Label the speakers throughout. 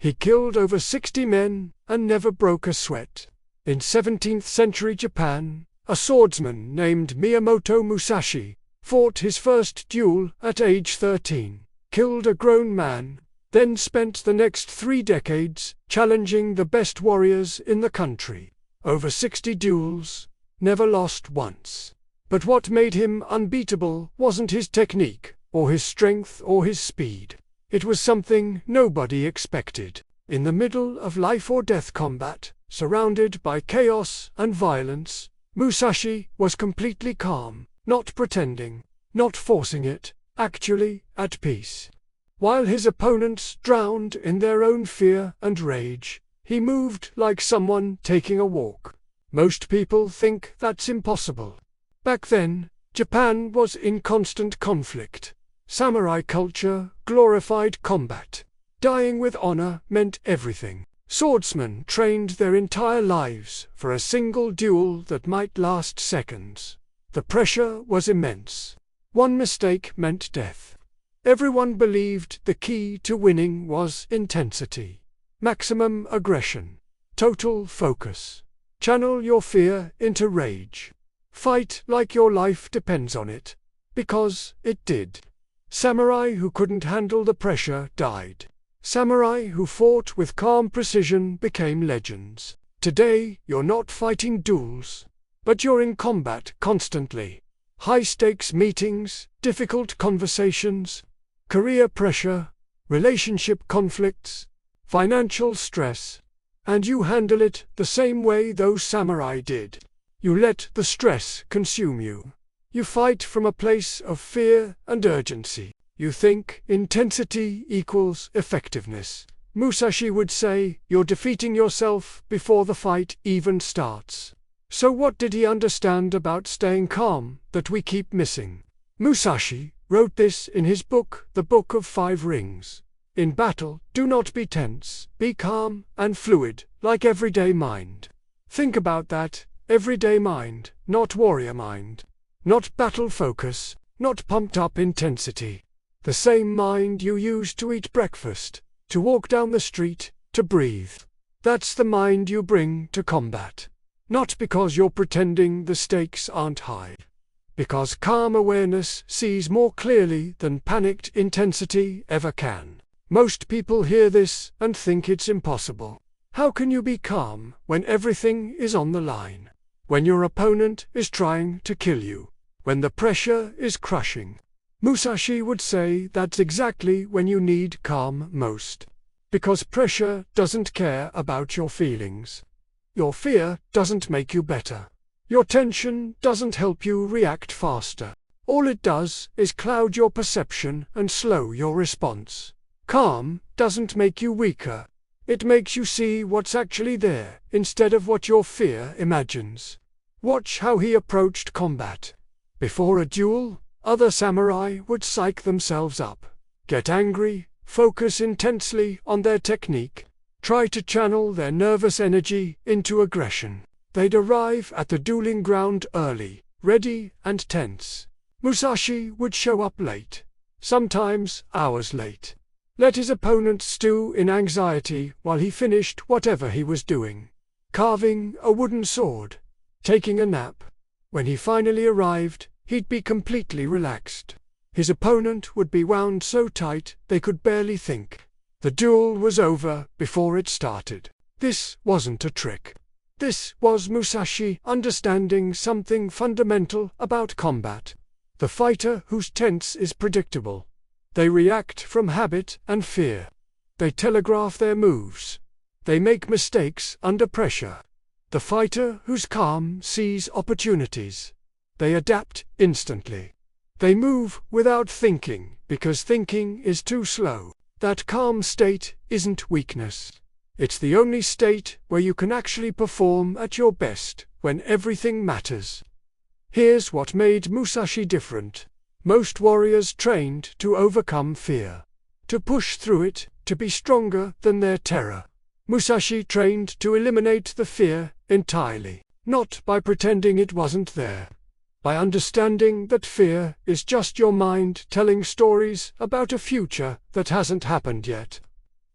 Speaker 1: He killed over 60 men and never broke a sweat. In 17th century Japan, a swordsman named Miyamoto Musashi fought his first duel at age 13, killed a grown man, then spent the next 3 decades challenging the best warriors in the country. Over 60 duels, never lost once. But what made him unbeatable wasn't his technique, or his strength, or his speed. It was something nobody expected. In the middle of life-or-death combat, surrounded by chaos and violence, Musashi was completely calm, not pretending, not forcing it, actually at peace. While his opponents drowned in their own fear and rage, he moved like someone taking a walk. Most people think that's impossible. Back then, Japan was in constant conflict. Samurai culture glorified combat. Dying with honor meant everything. Swordsmen trained their entire lives for a single duel that might last seconds. The pressure was immense. One mistake meant death. Everyone believed the key to winning was intensity, maximum aggression, total focus. Channel your fear into rage. Fight like your life depends on it, because it did. Samurai who couldn't handle the pressure died. Samurai who fought with calm precision became legends. Today, you're not fighting duels, but you're in combat constantly. High-stakes meetings, difficult conversations, career pressure, relationship conflicts, financial stress, and you handle it the same way those samurai did. You let the stress consume you. You fight from a place of fear and urgency. You think intensity equals effectiveness. Musashi would say you're defeating yourself before the fight even starts. So what did he understand about staying calm that we keep missing? Musashi wrote this in his book, The Book of Five Rings. In battle, do not be tense, be calm and fluid, like everyday mind. Think about that, everyday mind, not warrior mind. Not battle focus, not pumped up intensity. The same mind you use to eat breakfast, to walk down the street, to breathe. That's the mind you bring to combat. Not because you're pretending the stakes aren't high. Because calm awareness sees more clearly than panicked intensity ever can. Most people hear this and think it's impossible. How can you be calm when everything is on the line? When your opponent is trying to kill you? When the pressure is crushing? Musashi would say that's exactly when you need calm most. Because pressure doesn't care about your feelings. Your fear doesn't make you better. Your tension doesn't help you react faster. All it does is cloud your perception and slow your response. Calm doesn't make you weaker. It makes you see what's actually there, instead of what your fear imagines. Watch how he approached combat. Before a duel, other samurai would psych themselves up, get angry, focus intensely on their technique, try to channel their nervous energy into aggression. They'd arrive at the dueling ground early, ready and tense. Musashi would show up late, sometimes hours late. Let his opponent stew in anxiety while he finished whatever he was doing. Carving a wooden sword, taking a nap. When he finally arrived, he'd be completely relaxed. His opponent would be wound so tight they could barely think. The duel was over before it started. This wasn't a trick. This was Musashi understanding something fundamental about combat. The fighter whose tense is predictable. They react from habit and fear. They telegraph their moves. They make mistakes under pressure. The fighter who's calm sees opportunities. They adapt instantly. They move without thinking, because thinking is too slow. That calm state isn't weakness. It's the only state where you can actually perform at your best, when everything matters. Here's what made Musashi different. Most warriors trained to overcome fear. To push through it, to be stronger than their terror. Musashi trained to eliminate the fear entirely. Not by pretending it wasn't there. By understanding that fear is just your mind telling stories about a future that hasn't happened yet.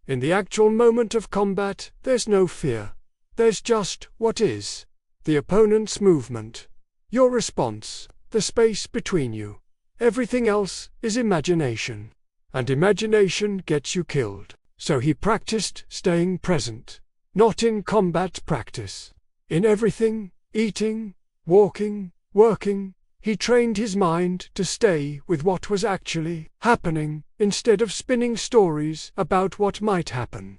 Speaker 1: In the actual moment of combat, there's no fear. There's just what is. The opponent's movement. Your response. The space between you. Everything else is imagination. And imagination gets you killed. So he practiced staying present. Not in combat practice. In everything, eating, walking, working, he trained his mind to stay with what was actually happening, instead of spinning stories about what might happen.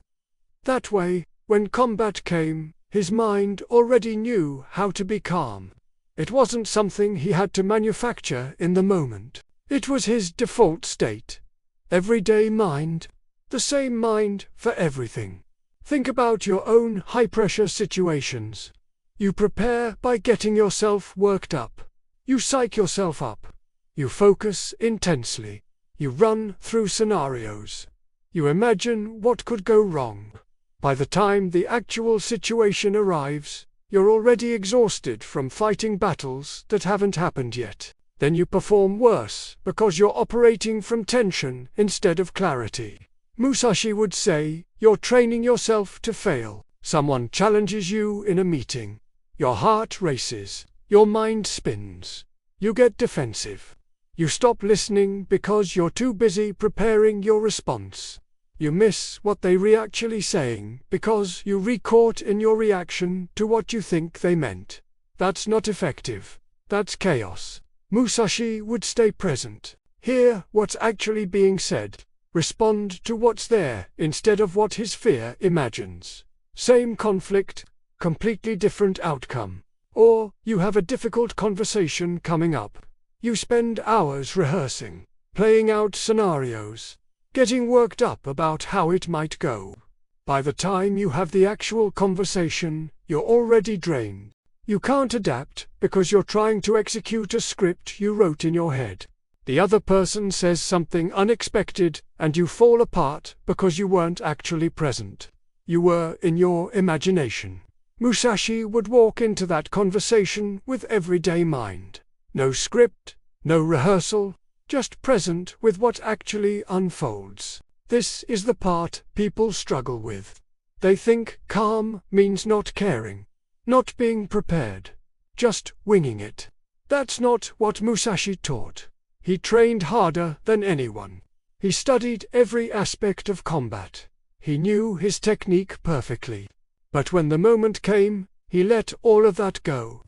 Speaker 1: That way, when combat came, his mind already knew how to be calm. It wasn't something he had to manufacture in the moment. It was his default state. Everyday mind. The same mind for everything. Think about your own high-pressure situations. You prepare by getting yourself worked up. You psych yourself up. You focus intensely. You run through scenarios. You imagine what could go wrong. By the time the actual situation arrives, you're already exhausted from fighting battles that haven't happened yet. Then you perform worse because you're operating from tension instead of clarity. Musashi would say, you're training yourself to fail. Someone challenges you in a meeting. Your heart races. Your mind spins. You get defensive. You stop listening because you're too busy preparing your response. You miss what they were actually saying because you re-caught in your reaction to what you think they meant. That's not effective. That's chaos. Musashi would stay present. Hear what's actually being said. Respond to what's there instead of what his fear imagines. Same conflict, completely different outcome. Or, you have a difficult conversation coming up. You spend hours rehearsing, playing out scenarios, getting worked up about how it might go. By the time you have the actual conversation, you're already drained. You can't adapt because you're trying to execute a script you wrote in your head. The other person says something unexpected, and you fall apart because you weren't actually present. You were in your imagination. Musashi would walk into that conversation with everyday mind. No script, no rehearsal, just present with what actually unfolds. This is the part people struggle with. They think calm means not caring, not being prepared, just winging it. That's not what Musashi taught. He trained harder than anyone. He studied every aspect of combat. He knew his technique perfectly. But when the moment came, he let all of that go.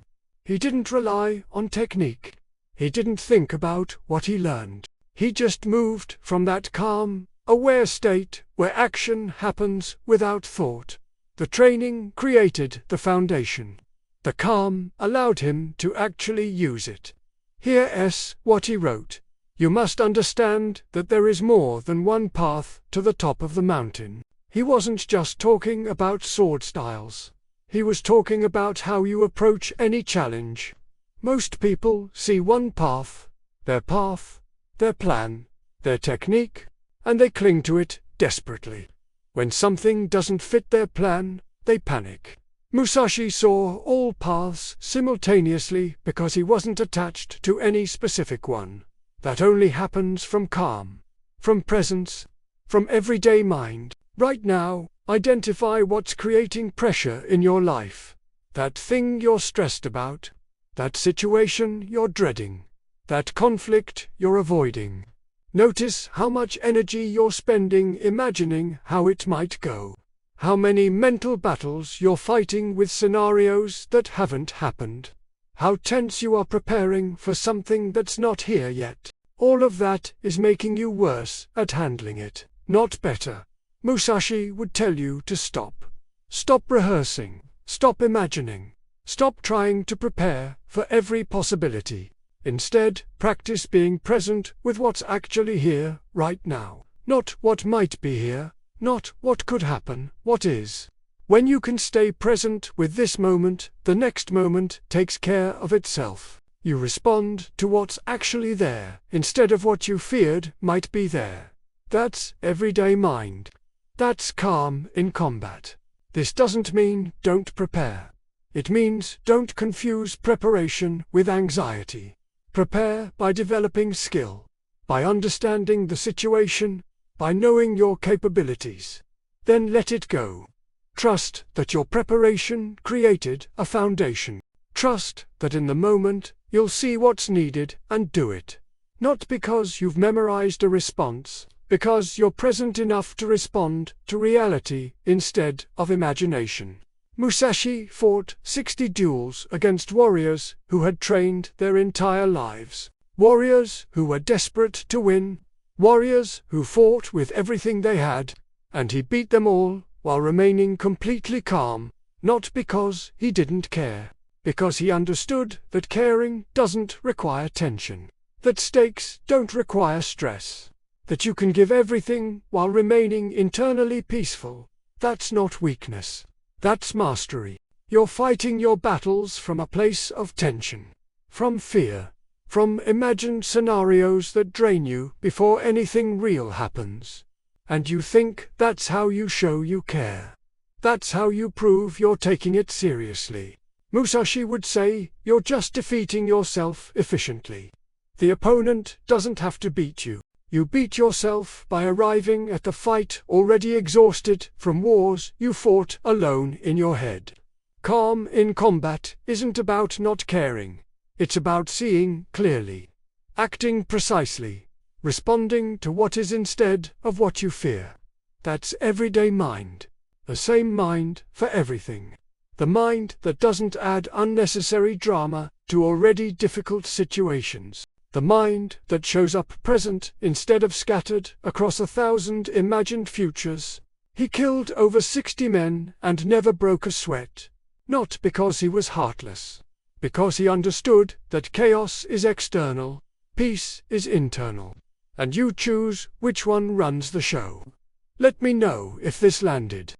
Speaker 1: He didn't rely on technique. He didn't think about what he learned. He just moved from that calm, aware state where action happens without thought. The training created the foundation. The calm allowed him to actually use it. Here's what he wrote. You must understand that there is more than one path to the top of the mountain. He wasn't just talking about sword styles. He was talking about how you approach any challenge. Most people see one path, their plan, their technique, and they cling to it desperately. When something doesn't fit their plan, they panic. Musashi saw all paths simultaneously because he wasn't attached to any specific one. That only happens from calm, from presence, from everyday mind. Right now, identify what's creating pressure in your life. That thing you're stressed about. That situation you're dreading. That conflict you're avoiding. Notice how much energy you're spending imagining how it might go. How many mental battles you're fighting with scenarios that haven't happened. How tense you are preparing for something that's not here yet. All of that is making you worse at handling it, not better. Musashi would tell you to stop. Stop rehearsing. Stop imagining. Stop trying to prepare for every possibility. Instead, practice being present with what's actually here, right now. Not what might be here. Not what could happen, what is. When you can stay present with this moment, the next moment takes care of itself. You respond to what's actually there, instead of what you feared might be there. That's everyday mind. That's calm in combat. This doesn't mean don't prepare. It means don't confuse preparation with anxiety. Prepare by developing skill, by understanding the situation, by knowing your capabilities. then let it go. Trust that your preparation created a foundation. Trust that in the moment you'll see what's needed and do it. Not because you've memorized a response, because you're present enough to respond to reality instead of imagination. Musashi fought 60 duels against warriors who had trained their entire lives. Warriors who were desperate to win. Warriors who fought with everything they had. And he beat them all while remaining completely calm, not because he didn't care, because he understood that caring doesn't require tension, that stakes don't require stress, that you can give everything while remaining internally peaceful. That's not weakness. That's mastery. You're fighting your battles from a place of tension, from fear, from imagined scenarios that drain you before anything real happens. And you think that's how you show you care. That's how you prove you're taking it seriously. Musashi would say, you're just defeating yourself efficiently. The opponent doesn't have to beat you. You beat yourself by arriving at the fight already exhausted from wars you fought alone in your head. Calm in combat isn't about not caring. It's about seeing clearly, acting precisely, responding to what is instead of what you fear. That's everyday mind. The same mind for everything. The mind that doesn't add unnecessary drama to already difficult situations. The mind that shows up present instead of scattered across 1,000 imagined futures. He killed over 60 men and never broke a sweat. Not because he was heartless. Because he understood that chaos is external, peace is internal. And you choose which one runs the show. Let me know if this landed.